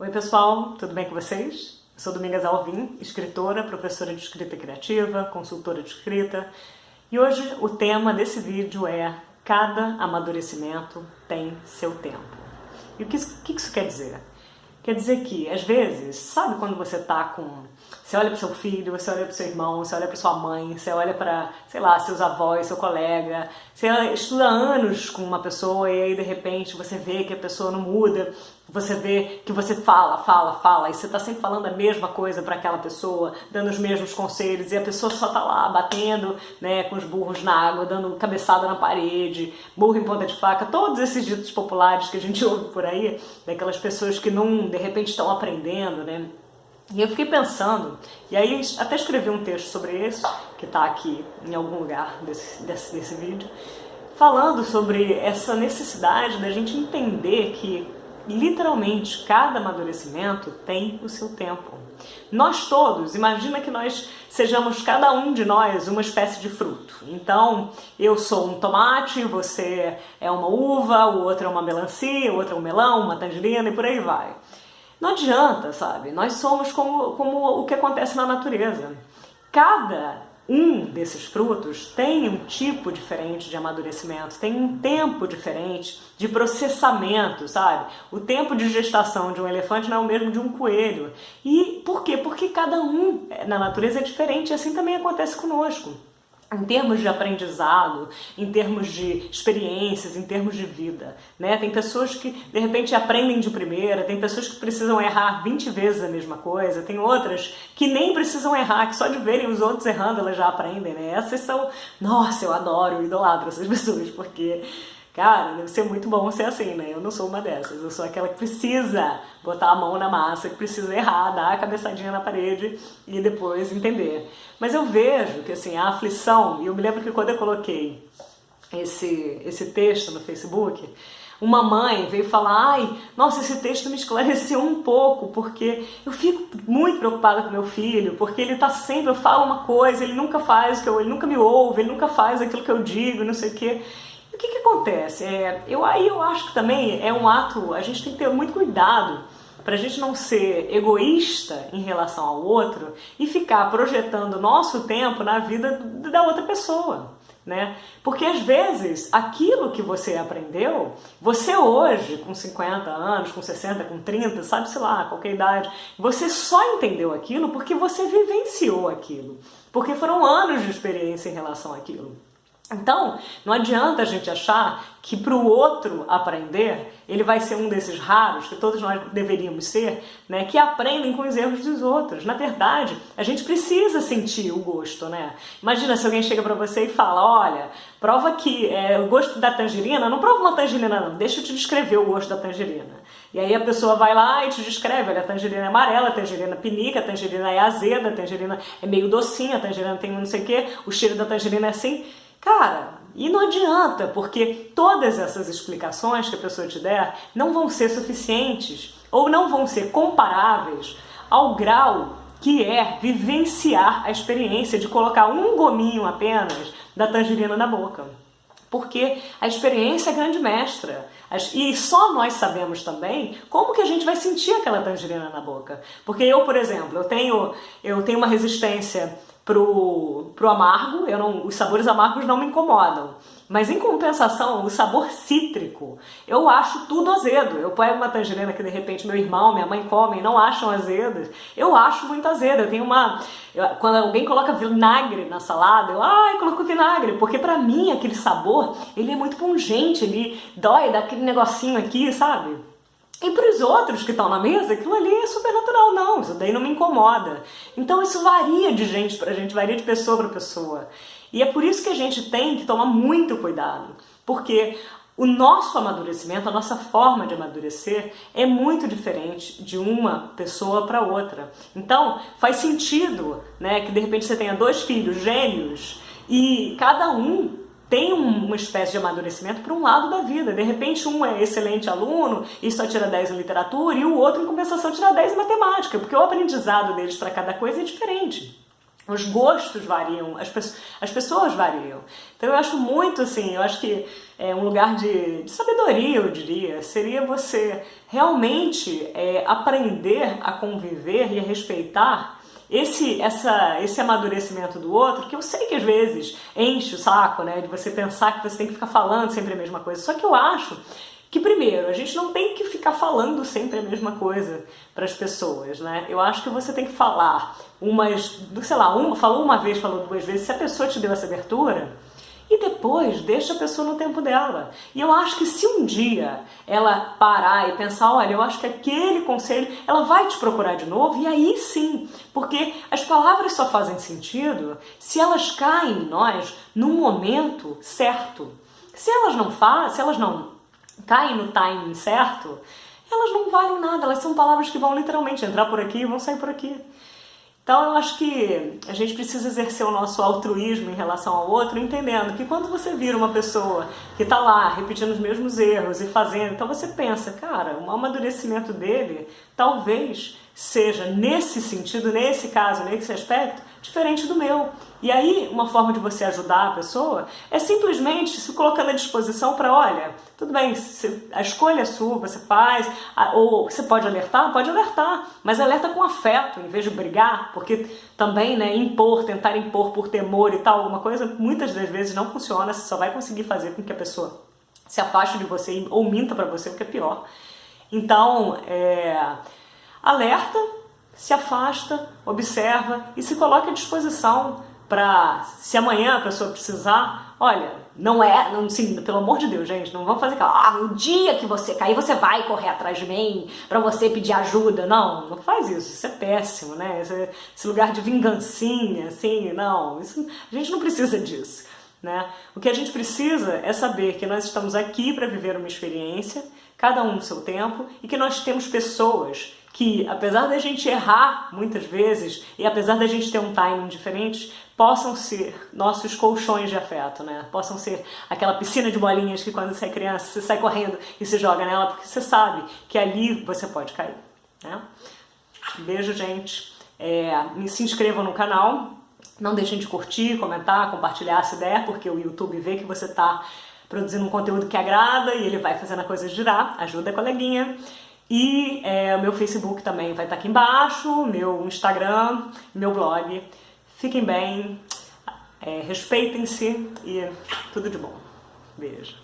Oi pessoal, tudo bem com vocês? Eu sou Domingas Alvim, escritora, professora de escrita criativa, consultora de escrita, e hoje o tema desse vídeo é Cada amadurecimento tem seu tempo. E o que isso quer dizer? Quer dizer que, às vezes, sabe quando você tá com... Você olha para seu filho, você olha para seu irmão, você olha para sua mãe, você olha para, sei lá, seus avós, seu colega, você estuda anos com uma pessoa e aí, de repente, você vê que a pessoa não muda, você vê que você fala, e você tá sempre falando a mesma coisa para aquela pessoa, dando os mesmos conselhos, e a pessoa só tá lá batendo, né, com os burros na água, dando cabeçada na parede, burro em ponta de faca, todos esses ditos populares que a gente ouve por aí, daquelas pessoas que não, de repente, estão aprendendo, né? E eu fiquei pensando, e aí até escrevi um texto sobre isso, que está aqui em algum lugar desse vídeo, falando sobre essa necessidade da gente entender que, literalmente, cada amadurecimento tem o seu tempo. Nós todos, imagina que nós sejamos, cada um de nós, uma espécie de fruto. Então, eu sou um tomate, você é uma uva, o outro é uma melancia, o outro é um melão, uma tangerina e por aí vai. Não adianta, sabe? Nós somos como o que acontece na natureza. Cada um desses frutos tem um tipo diferente de amadurecimento, tem um tempo diferente de processamento, sabe? O tempo de gestação de um elefante não é o mesmo de um coelho. E por quê? Porque cada um na natureza é diferente e assim também acontece conosco. Em termos de aprendizado, em termos de experiências, em termos de vida, né? Tem pessoas que, de repente, aprendem de primeira, tem pessoas que precisam errar 20 vezes a mesma coisa, tem outras que nem precisam errar, que só de verem os outros errando elas já aprendem, né? Essas são... Nossa, eu adoro, eu idolatro essas pessoas, porque... Cara, deve ser muito bom ser assim, né? Eu não sou uma dessas, eu sou aquela que precisa botar a mão na massa, que precisa errar, dar a cabeçadinha na parede e depois entender. Mas eu vejo que, assim, a aflição, e eu me lembro que quando eu coloquei esse texto no Facebook, uma mãe veio falar, ai, nossa, esse texto me esclareceu um pouco, porque eu fico muito preocupada com meu filho, porque ele tá sempre, eu falo uma coisa, ele nunca faz o que ele nunca me ouve, ele nunca faz aquilo que eu digo, não sei o quê. O que acontece? Eu acho que também é um ato, a gente tem que ter muito cuidado para a gente não ser egoísta em relação ao outro e ficar projetando o nosso tempo na vida da outra pessoa, né? Porque às vezes aquilo que você aprendeu, você hoje, com 50 anos, com 60, com 30, sabe-se lá, qualquer idade, você só entendeu aquilo porque você vivenciou aquilo, porque foram anos de experiência em relação àquilo. Então, não adianta a gente achar que para o outro aprender, ele vai ser um desses raros, que todos nós deveríamos ser, né, que aprendem com os erros dos outros. Na verdade, a gente precisa sentir o gosto, né? Imagina se alguém chega para você e fala, olha, prova que o gosto da tangerina, não prova uma tangerina não, deixa eu te descrever o gosto da tangerina. E aí a pessoa vai lá e te descreve, olha, a tangerina é amarela, a tangerina pinica, a tangerina é azeda, a tangerina é meio docinha, a tangerina tem não sei o quê, o cheiro da tangerina é assim... Cara, e não adianta, porque todas essas explicações que a pessoa te der não vão ser suficientes ou não vão ser comparáveis ao grau que é vivenciar a experiência de colocar um gominho apenas da tangerina na boca. Porque a experiência é grande mestra. E só nós sabemos também como que a gente vai sentir aquela tangerina na boca. Porque eu, por exemplo, eu tenho uma resistência pro amargo, os sabores amargos não me incomodam. Mas em compensação, o sabor cítrico, eu acho tudo azedo. Eu pego uma tangerina que de repente meu irmão, minha mãe comem e não acham azedas. Eu acho muito azedo. Quando alguém coloca vinagre na salada, eu coloco vinagre, porque pra mim aquele sabor, ele é muito pungente, ele dói, dá aquele negocinho aqui, sabe? E para os outros que estão na mesa, aquilo ali é super natural, não, isso daí não me incomoda. Então isso varia de gente para gente, varia de pessoa para pessoa. E é por isso que a gente tem que tomar muito cuidado, porque o nosso amadurecimento, a nossa forma de amadurecer é muito diferente de uma pessoa para outra. Então faz sentido, né, que de repente você tenha 2 filhos gêmeos e cada um tem uma espécie de amadurecimento para um lado da vida. De repente um é excelente aluno e só tira 10 em literatura e o outro, em compensação, tira 10 em matemática, porque o aprendizado deles para cada coisa é diferente. os gostos variam, as pessoas variam. Então eu acho muito assim, eu acho que é um lugar de sabedoria, eu diria, seria você realmente aprender a conviver e a respeitar esse amadurecimento do outro, que eu sei que às vezes enche o saco, né, de você pensar que você tem que ficar falando sempre a mesma coisa. Só que eu acho que, primeiro, a gente não tem que ficar falando sempre a mesma coisa para as pessoas, né? Eu acho que você tem que falar falou uma vez, falou duas vezes, se a pessoa te deu essa abertura, e depois deixa a pessoa no tempo dela. E eu acho que se um dia ela parar e pensar, olha, eu acho que aquele conselho, ela vai te procurar de novo, e aí sim, porque as palavras só fazem sentido se elas caem em nós no momento certo. Se elas não caem no timing certo, elas não valem nada, elas são palavras que vão literalmente entrar por aqui e vão sair por aqui. Então eu acho que a gente precisa exercer o nosso altruísmo em relação ao outro, entendendo que quando você vira uma pessoa que está lá repetindo os mesmos erros e fazendo, então você pensa, cara, o amadurecimento dele talvez seja nesse sentido, nesse caso, nesse aspecto, diferente do meu. E aí, uma forma de você ajudar a pessoa é simplesmente se colocando à disposição para, olha, tudo bem, a escolha é sua, você faz, ou você pode alertar, mas alerta com afeto, em vez de brigar, porque também, né, tentar impor por temor e tal, alguma coisa, muitas das vezes não funciona, você só vai conseguir fazer com que a pessoa se afaste de você ou minta para você, o que é pior. Então, alerta, se afasta, observa e se coloca à disposição para, se amanhã a pessoa precisar, olha, sim, pelo amor de Deus, gente, não vamos fazer o dia que você cair, você vai correr atrás de mim para você pedir ajuda. Não faz isso é péssimo, né? Esse lugar de vingancinha, assim, não, a gente não precisa disso, né? O que a gente precisa é saber que nós estamos aqui para viver uma experiência, cada um no seu tempo, e que nós temos pessoas que, apesar da gente errar muitas vezes e apesar da gente ter um timing diferente, possam ser nossos colchões de afeto, né? Possam ser aquela piscina de bolinhas que quando você é criança, você sai correndo e se joga nela porque você sabe que ali você pode cair, né? Beijo, gente. Se inscrevam no canal, não deixem de curtir, comentar, compartilhar essa ideia, porque o YouTube vê que você está produzindo um conteúdo que agrada e ele vai fazendo a coisa girar. Ajuda a coleguinha. E o meu Facebook também vai estar aqui embaixo, meu Instagram, meu blog. Fiquem bem, respeitem-se e tudo de bom. Beijo.